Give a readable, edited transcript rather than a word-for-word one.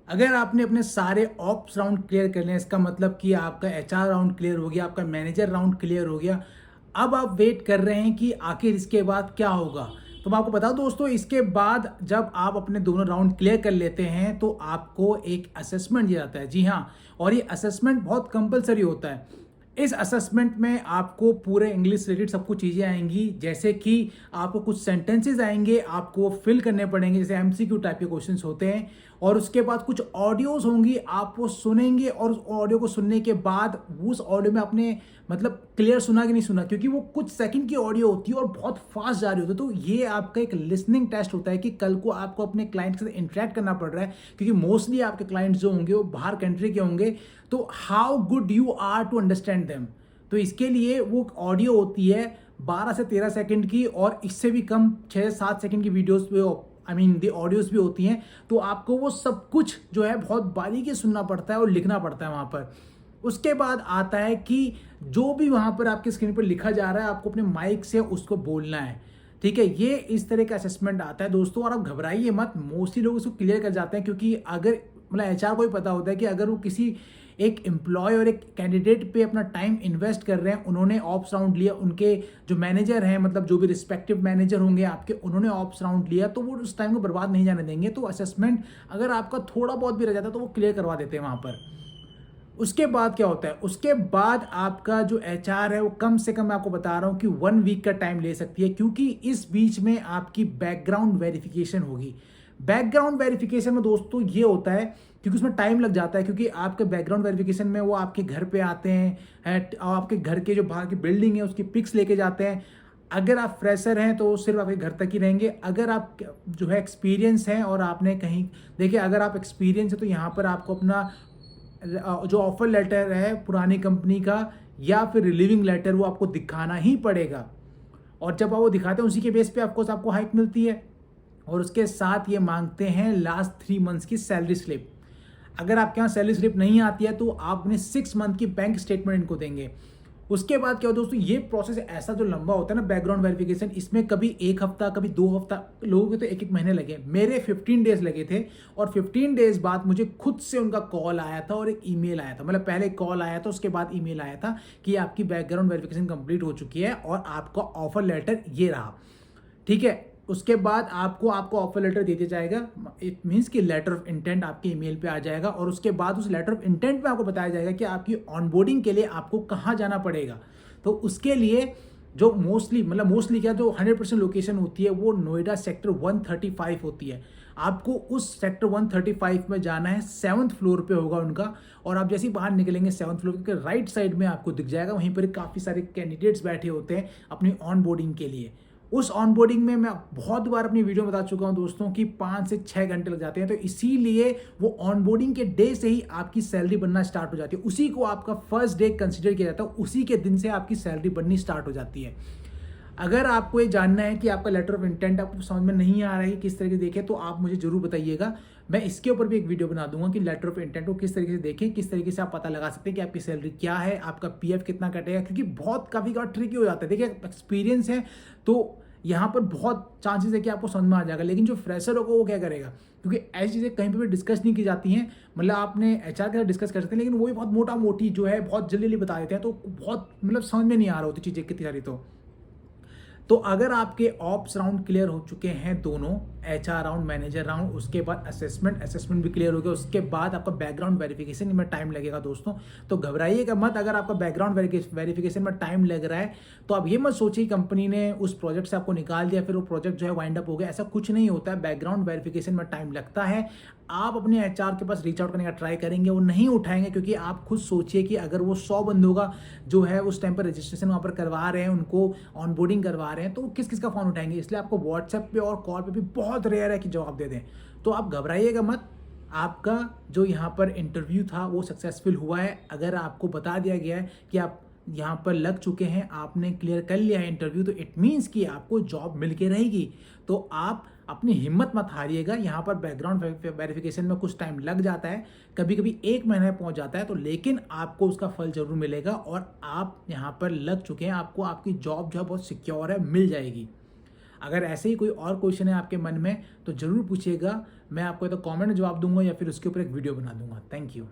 अगर आपने अपने सारे ऑप्स राउंड क्लियर कर लिया, इसका मतलब कि आपका एचआर राउंड क्लियर हो गया, आपका मैनेजर राउंड क्लियर हो गया। अब आप वेट कर रहे हैं कि आखिर इसके बाद क्या होगा। तो मैं आपको बताऊं दोस्तों, इसके बाद जब आप अपने दोनों राउंड क्लियर कर लेते हैं तो आपको एक असेसमेंट दिया जाता है। जी हाँ, और ये असेसमेंट बहुत कंपलसरी होता है। इस असेसमेंट में आपको पूरे इंग्लिश रिलेटेड सब कुछ चीज़ें आएंगी, जैसे कि आपको कुछ सेंटेंसेस आएंगे, आपको फिल करने पड़ेंगे, जैसे एमसीक्यू टाइप के क्वेश्चंस होते हैं। और उसके बाद कुछ ऑडियोज होंगी, आप वो सुनेंगे और उस ऑडियो को सुनने के बाद उस ऑडियो में आपने मतलब क्लियर सुना कि नहीं सुना, क्योंकि वो कुछ सेकंड की ऑडियो होती है और बहुत फास्ट जा रही होती है। तो ये आपका एक लिसनिंग टेस्ट होता है कि कल को आपको अपने क्लाइंट के साथ इंटरेक्ट करना पड़ रहा है, क्योंकि मोस्टली आपके क्लाइंट्स जो होंगे वो बाहर कंट्री के होंगे। तो how good you are to understand देम। तो इसके लिए वो ऑडियो होती है 12 से 13 सेकंड की, और इससे भी कम 6-7 सेकंड की वीडियोस पे दी ऑडियोज भी होती हैं। तो आपको वो सब कुछ जो है बहुत बारीकी सुनना पड़ता है और लिखना पड़ता है वहाँ पर। उसके बाद आता है कि जो भी वहाँ पर आपके स्क्रीन पर लिखा जा रहा है, आपको अपने माइक से उसको बोलना है। ठीक है, ये इस तरह का असेसमेंट आता है दोस्तों। और आप घबराइए मत, मोस्टली लोग इसको क्लियर कर जाते हैं, क्योंकि अगर मतलब एचआर को भी पता होता है कि अगर वो किसी एक एम्प्लॉय और एक कैंडिडेट पे अपना टाइम इन्वेस्ट कर रहे हैं, उन्होंने ऑप्स राउंड लिया, उनके जो मैनेजर हैं, मतलब जो भी रिस्पेक्टिव मैनेजर होंगे आपके, उन्होंने ऑप्स राउंड लिया, तो वो उस टाइम को बर्बाद नहीं जाने देंगे। तो असेसमेंट अगर आपका थोड़ा बहुत भी रह जाता है तो वो क्लियर करवा देते हैं वहाँ पर। उसके बाद क्या होता है, उसके बाद आपका जो एचआर है वो कम से कम, मैं आपको बता रहा हूँ कि 1 वीक का टाइम ले सकती है, क्योंकि इस बीच में आपकी बैकग्राउंड वेरिफिकेशन होगी। बैकग्राउंड वेरिफिकेशन में दोस्तों ये होता है, क्योंकि उसमें टाइम लग जाता है, क्योंकि आपके बैकग्राउंड वेरिफिकेशन में वो आपके घर पे आते हैं, आपके घर के जो बाहर की बिल्डिंग है उसकी पिक्स लेके जाते हैं। अगर आप फ्रेशर हैं तो सिर्फ आपके घर तक ही रहेंगे। अगर आप जो है एक्सपीरियंस हैं और आपने कहीं, देखिए अगर आप एक्सपीरियंस है तो यहाँ पर आपको अपना जो ऑफर लेटर है पुरानी कंपनी का या फिर रिलीविंग लेटर, वो आपको दिखाना ही पड़ेगा। और जब आप वो दिखाते हैं उसी के बेस पे आपको हाइक मिलती है। और उसके साथ ये मांगते हैं लास्ट 3 मंथ्स की सैलरी स्लिप। अगर आपके यहाँ सैलरी स्लिप नहीं आती है तो आप अपने 6 मंथ की बैंक स्टेटमेंट इनको देंगे। उसके बाद क्या होता है दोस्तों, ये प्रोसेस ऐसा जो लंबा होता है ना बैकग्राउंड वेरिफिकेशन, इसमें कभी 1 हफ्ता कभी 2 हफ्ता, लोगों के तो 1-1 महीने लगे, मेरे 15 डेज लगे थे। और 15 डेज बाद मुझे खुद से उनका कॉल आया था और एक ईमेल आया था। मतलब पहले कॉल आया था, उसके बाद ईमेल आया था कि आपकी बैकग्राउंड वेरिफिकेशन कंप्लीट हो चुकी है और आपका ऑफर लेटर ये रहा। ठीक है, उसके बाद आपको ऑफर लेटर दे दिया जाएगा। इट मीन्स कि लेटर ऑफ इंटेंट आपके ईमेल पे आ जाएगा। और उसके बाद उस लेटर ऑफ इंटेंट में आपको बताया जाएगा कि आपकी ऑनबोर्डिंग के लिए आपको कहाँ जाना पड़ेगा। तो उसके लिए जो मोस्टली क्या, जो 100% लोकेशन होती है वो नोएडा सेक्टर 135 होती है। आपको उस सेक्टर 135 में जाना है, 7th फ्लोर पे होगा उनका। और आप जैसे ही बाहर निकलेंगे 7th फ्लोर के राइट साइड में आपको दिख जाएगा, वहीं पर काफ़ी सारे कैंडिडेट्स बैठे होते हैं अपनी ऑनबोर्डिंग के लिए। उस ऑनबोर्डिंग में मैं बहुत बार अपनी वीडियो में बता चुका हूं दोस्तों कि 5 से 6 घंटे लग जाते हैं। तो इसीलिए वो ऑनबोर्डिंग के डे से ही आपकी सैलरी बनना स्टार्ट हो जाती है, उसी को आपका फर्स्ट डे कंसिडर किया जाता है, उसी के दिन से आपकी सैलरी बननी स्टार्ट हो जाती है। अगर आपको ये जानना है कि आपका लेटर ऑफ इंटेंट आपको समझ में नहीं आ रहा है किस तरीके से देखें, तो आप मुझे जरूर बताइएगा। मैं इसके ऊपर भी एक वीडियो बना दूंगा कि लेटर ऑफ इंटेंट को किस तरीके से देखें, किस तरीके से आप पता लगा सकते हैं कि आपकी सैलरी क्या है, आपका पीएफ कितना कटेगा, क्योंकि बहुत काफ़ी ट्रिकी हो जाता है। देखिए एक्सपीरियंस है तो यहाँ पर बहुत चांसेस है कि आपको समझ में आ जाएगा, लेकिन जो फ्रेशर होगा वो क्या करेगा, क्योंकि ऐसी चीज़ें कहीं पर भी डिस्कस नहीं की जाती हैं। मतलब आपने एचआर के साथ डिस्कस कर सकते हैं, लेकिन वो भी बहुत मोटा मोटी जो है बहुत जल्दी बता देते हैं, तो बहुत मतलब समझ में नहीं आ रहा होती चीज़ें कितनी सारी। तो अगर आपके ऑप्स राउंड क्लियर हो चुके हैं दोनों, एचआर राउंड, मैनेजर राउंड, उसके बाद असेसमेंट भी क्लियर हो गया, उसके बाद आपका बैकग्राउंड वेरिफिकेशन में टाइम लगेगा दोस्तों। तो घबराइएगा मत, अगर आपका बैकग्राउंड वेरिफिकेशन में टाइम लग रहा है तो आप ये मत सोचिए कंपनी ने उस प्रोजेक्ट से आपको निकाल दिया फिर वो प्रोजेक्ट जो है वाइंड अप हो गया, ऐसा कुछ नहीं होता है। बैकग्राउंड वेरिफिकेशन में टाइम लगता है। आप अपने एचआर के पास रीच आउट करने का ट्राई करेंगे, वो नहीं उठाएंगे, क्योंकि आप खुद सोचिए कि अगर वो 100 बंदों का जो है उस टाइम पर रजिस्ट्रेशन वहाँ पर करवा रहे हैं, उनको ऑनबोर्डिंग करवा रहे हैं, तो किस किस का फोन उठाएंगे। इसलिए आपको व्हाट्सएप पे और कॉल पे भी बहुत रेयर है कि जवाब दे दें। तो आप घबराइएगा मत, आपका जो यहाँ पर इंटरव्यू था वो सक्सेसफुल हुआ है। अगर आपको बता दिया गया है कि आप यहाँ पर लग चुके हैं, आपने क्लियर कर लिया है इंटरव्यू, तो इट मीन्स कि आपको जॉब मिल के रहेगी। तो आप अपनी हिम्मत मत हारिएगा। यहाँ पर बैकग्राउंड वेरिफिकेशन में कुछ टाइम लग जाता है, कभी कभी 1 महीने पहुँच जाता है, तो लेकिन आपको उसका फल जरूर मिलेगा। और आप यहाँ पर लग चुके हैं, आपको आपकी जॉब जो है बहुत सिक्योर है, मिल जाएगी। अगर ऐसे ही कोई और क्वेश्चन है आपके मन में तो ज़रूर पूछिएगा, मैं आपको या तो कॉमेंट में जवाब दूंगा या फिर उसके ऊपर एक वीडियो बना दूंगा। Thank you.